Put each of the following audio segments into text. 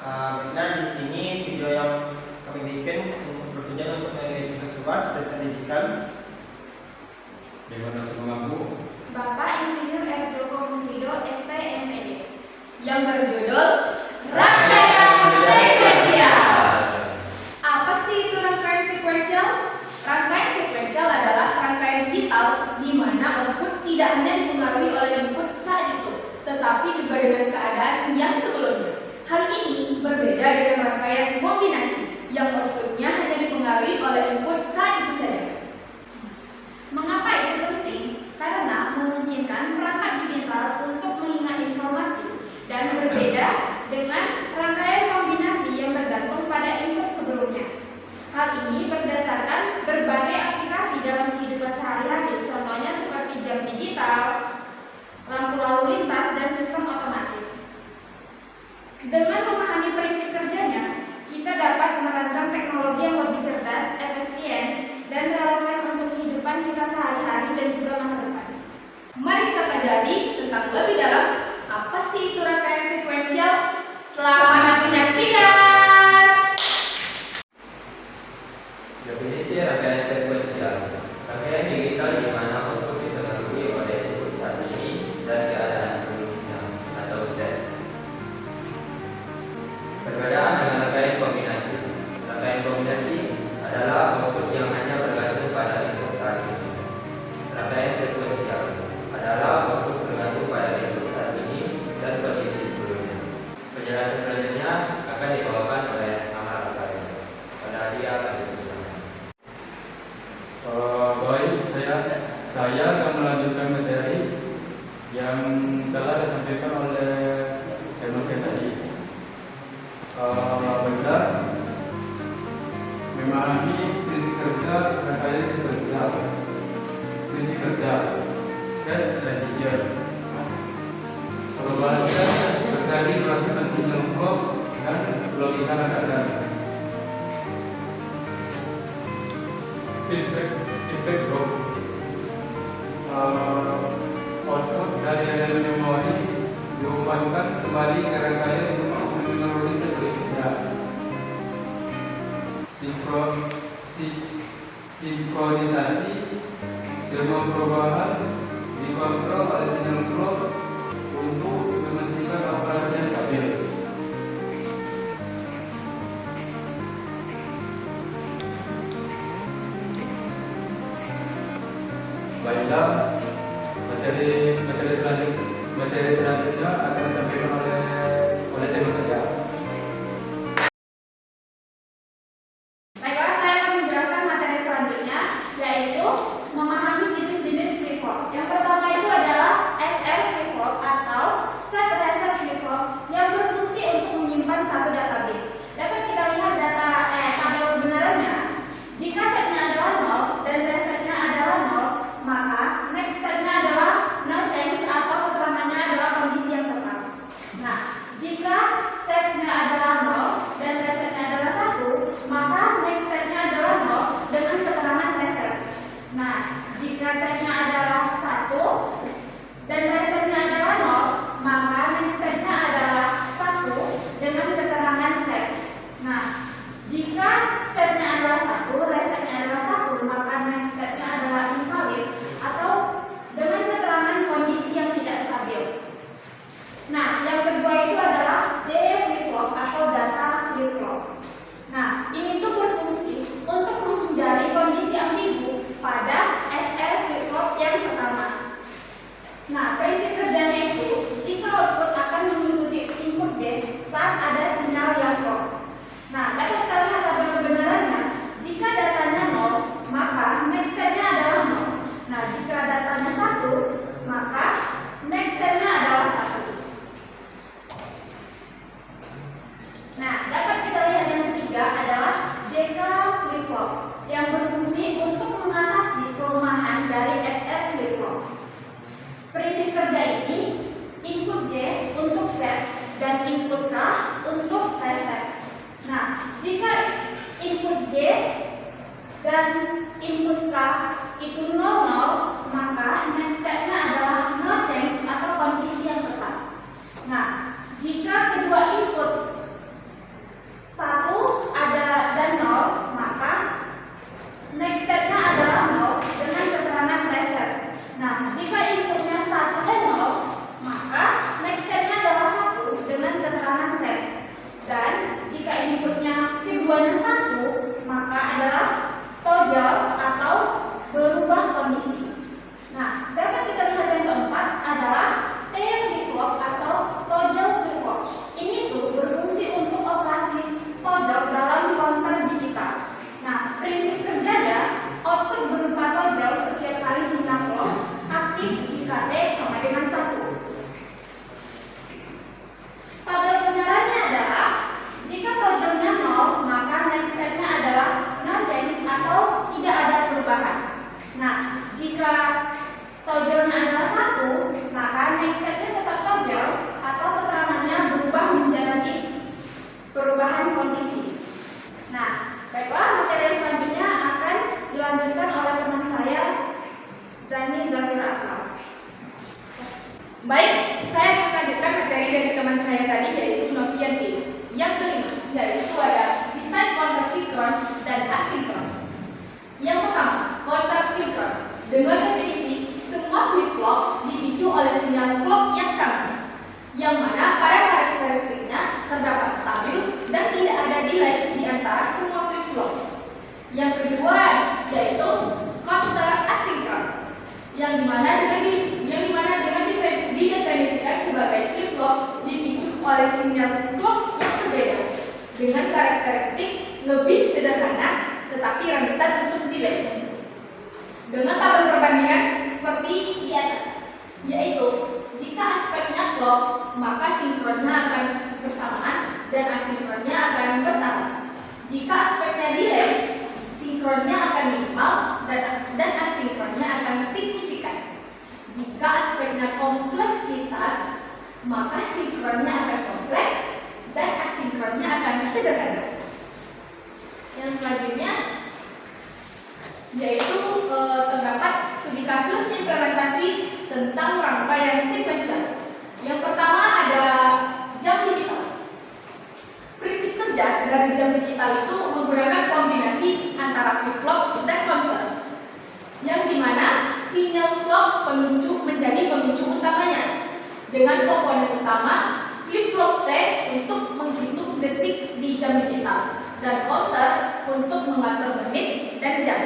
Baiklah, di sini video yang kami bikin bertujuan untuk mengidentifikasi luas dasar pendidikan dengan nasi mengaku Bapak Insinyur R. Joko Muslido, STMPD, yang berjudul Rangkaian Sekuensial. Apa sih itu rangkaian sekuensial? Rangkaian sekuensial adalah rangkaian digital di mana output tidak hanya dipengaruhi oleh input saat itu, tetapi juga dengan keadaan yang sebelumnya. Hal ini berbeda dengan rangkaian kombinasi yang outputnya hanya dipengaruhi oleh input saat itu saja. Mengapa itu penting? Karena memungkinkan perangkat digital untuk mengingat informasi dan berbeda dengan rangkaian kombinasi yang bergantung pada input sebelumnya. Hal ini berdasarkan berbagai aplikasi dalam kehidupan sehari-hari, contohnya seperti jam digital, lampu lalu lintas, dan sistem otomatis. Dengan memahami prinsip kerjanya, kita dapat merancang teknologi yang lebih cerdas, efisien, dan relevan untuk kehidupan kita sehari-hari dan juga masa depan. Mari kita pelajari tentang lebih dalam apa sih itu rangkaian sekuensial. Selamat menyaksikan. Definisi rangkaian sekuensial. Rangkaian digital di mana output dipengaruhi oleh input saat ini dan keadaan sebelumnya atau state. Perbedaan dengan rangkaian kombinasi. Rangkaian kombinasi adalah output yang hanya bergantung pada input saat ini. Rangkaian sekuensial adalah output bergantung pada input saat ini dan kondisi sebelumnya. Penjelasan selanjutnya akan dibawakan oleh Ahmad Al-Karim. Pada dia akan diteruskan. baik, saya akan melanjutkan materi yang telah disampaikan oleh Mas tadi. Baiklah, memahami prinsip kerja rangkaian sekuensial. Prinsip kerja state transition. Perubahan state terjadi berdasarkan sinyal clock dan logika keadaan. Feedback drop. Output dari elemen memori diumpankan kembali ke rangkaian memori selanjutnya. Sinkronisasi. Semua perubahan dikontrol oleh sinyal clock untuk memastikan operasi yang stabil. Baiklah, materi selanjutnya akan disampaikan oleh tema saja. Baiklah, saya akan menjelaskan materi selanjutnya, yaitu memahami jenis-jenis flip-flop. Yang pertama itu adalah SR flip-flop atau set reset flip-flop yang berfungsi untuk menyimpan satu data bit. Dapat kita lihat tabel kebenarannya. Jika setnya adalah 0 dan resetnya adalah 0, maka next setnya adalah no change atau keterangannya adalah kondisi yang tepat. Nah, jika setnya adalah 0 dan resetnya adalah 1, maka next setnya adalah 0 dengan keterangan reset. Nah, jika setnya adalah 1 dan resetnya adalah 0, maka next setnya adalah 1 dengan keterangan set. Nah, jika setnya adalah 1, resetnya adalah 1, maka next setnya adalah invalid atau dengan keterangan kondisi yang tidak stabil. Nah, yang kedua itu adalah D flip-flop atau data flip-flop. Nah, ini tuh berfungsi untuk menghindari kondisi ambigu pada SR flip-flop yang pertama. Nah, prinsip kerjanya itu jika output akan mengikuti input D saat ada sinyal yang clock. Nah, dapat kita lihat tabel kebenarannya. Jika datanya 0, maka next setnya adalah 0. Nah, jika datanya 1, maka next setnya adalah 1. Nah, dapat kita lihat yang ketiga adalah JK flip-flop yang berfungsi untuk mengatasi kelemahan dari SR flip-flop. Prinsip kerja ini, input J untuk set dan input K untuk reset. Nah, jika input J dan input K itu 00, maka next step-nya adalah no change atau kondisi yang tepat. Nah, jika kedua input jika inputnya keduanya satu, maka adalah toggle atau berubah kondisi. Nah, dapat kita lihat yang keempat adalah TM flip-flop atau toggle flip-flop. Ini tuh berfungsi untuk operasi toggle dalam counter digital. Nah, prinsip kerjanya, output berupa toggle setiap kali sinyal clock aktif jika T sama dengan 1. Tabel kebenarannya adalah jika toggle-nya 0, maka next step-nya adalah no change atau tidak ada perubahan. Nah, jika toggle-nya adalah 1, maka next step-nya tetap toggle atau keterangannya berubah menjadi perubahan kondisi. Nah, baiklah, materi selanjutnya akan dilanjutkan oleh teman saya, Zani Zafira Akmal. Baik, saya akan melanjutkan materi dari teman saya tadi, yaitu Novianti. Yang kelima, yaitu ada desain counter sinkron dan asinkron. Yang pertama, counter sinkron. Dengan definisi, semua flip-flop dipicu oleh sinyal clock yang sama, yang mana pada karakteristiknya terdapat stabil dan tidak ada delay di antara semua flip-flop. Yang kedua, yaitu counter asinkron, yang dimana dengan didefinisikan sebagai flip-flop dipicu oleh sinyal clock yang berbeda dengan karakteristik lebih sederhana tetapi rentan untuk delay. Dengan tabel perbandingan seperti di atas, yaitu jika aspeknya clock, maka sinkronnya akan bersamaan dan asinkronnya akan bertambah. Jika aspeknya delay, sinkronnya akan minimal dan asinkronnya akan signifikan. Jika aspeknya kompleksitas, maka sinkronnya akan kompleks dan asinkronnya akan sederhana. Yang selanjutnya yaitu terdapat studi kasus implementasi tentang rangkaian sequential. Yang pertama ada jam digital. Prinsip kerja dari jam digital itu menggunakan kombinasi antara flip-flop dan counter, yang dimana sinyal clock pemicu menjadi pemicu utamanya dengan komponen utama flip-flop T untuk menghitung detik di jam digital dan counter untuk mengatur menit dan jam.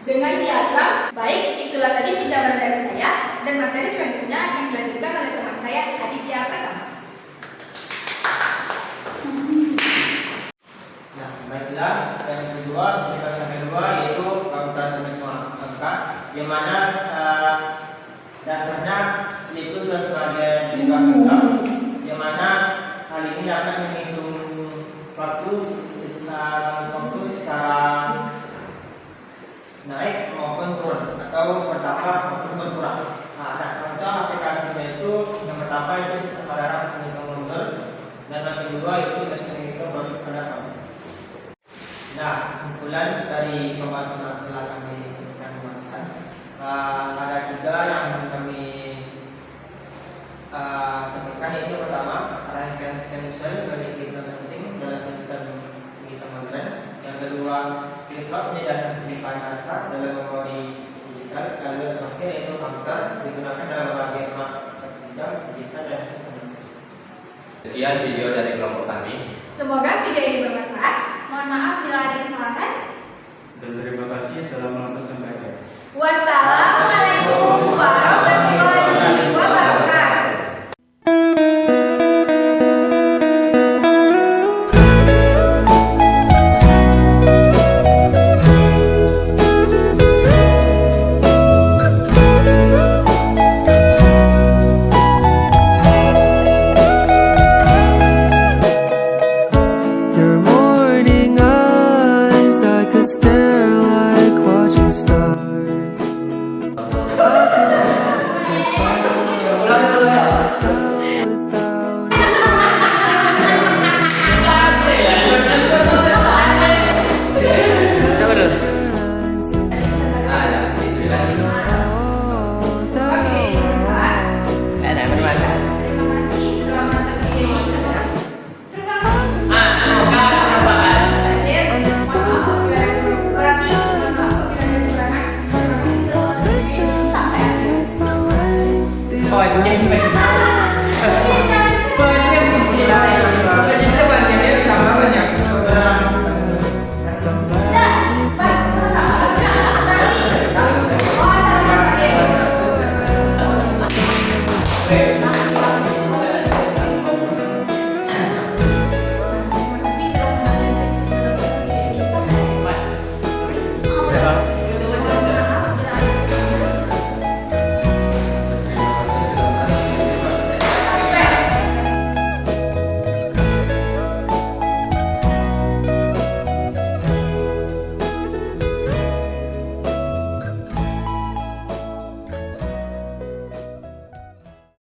Dengan diagram, baik, itulah tadi penjelasan dari saya, dan materi selanjutnya akan dilanjutkan oleh teman saya, Aditya Pratama. Nah, baiklah, yang kedua, yaitu komputer penghitungan angka, yang mana dasarnya itu sebagai diagram, yang mana hal ini dapat menghitung waktu secara naik maupun turun atau bertambah maupun berkurang. Nah, contoh aplikasinya itu yang pertama itu sistem alarm penghitung mundur, dan yang kedua itu sistem penghitung produk pada kami. Nah, kesimpulan dari pembahasan yang telah kami sebutkan, ada 3 yang kami sebutkan, yaitu pertama rangkaian sequential dari penting dalam sistem penghitung modern. Yang kedua, flip-flop menjadi dasar penyimpanan data dalam memori digital. Lalu yang terakhir yaitu counter digunakan dalam berbagai format seperti jam, digital, dan sistem lukis. Sekian video dari kelompok kami. Semoga video ini bermanfaat. Mohon maaf bila ada kesalahan. Dan terima kasih telah menonton sampai akhir. Wassalamualaikum warahmatullahi wabarakatuh.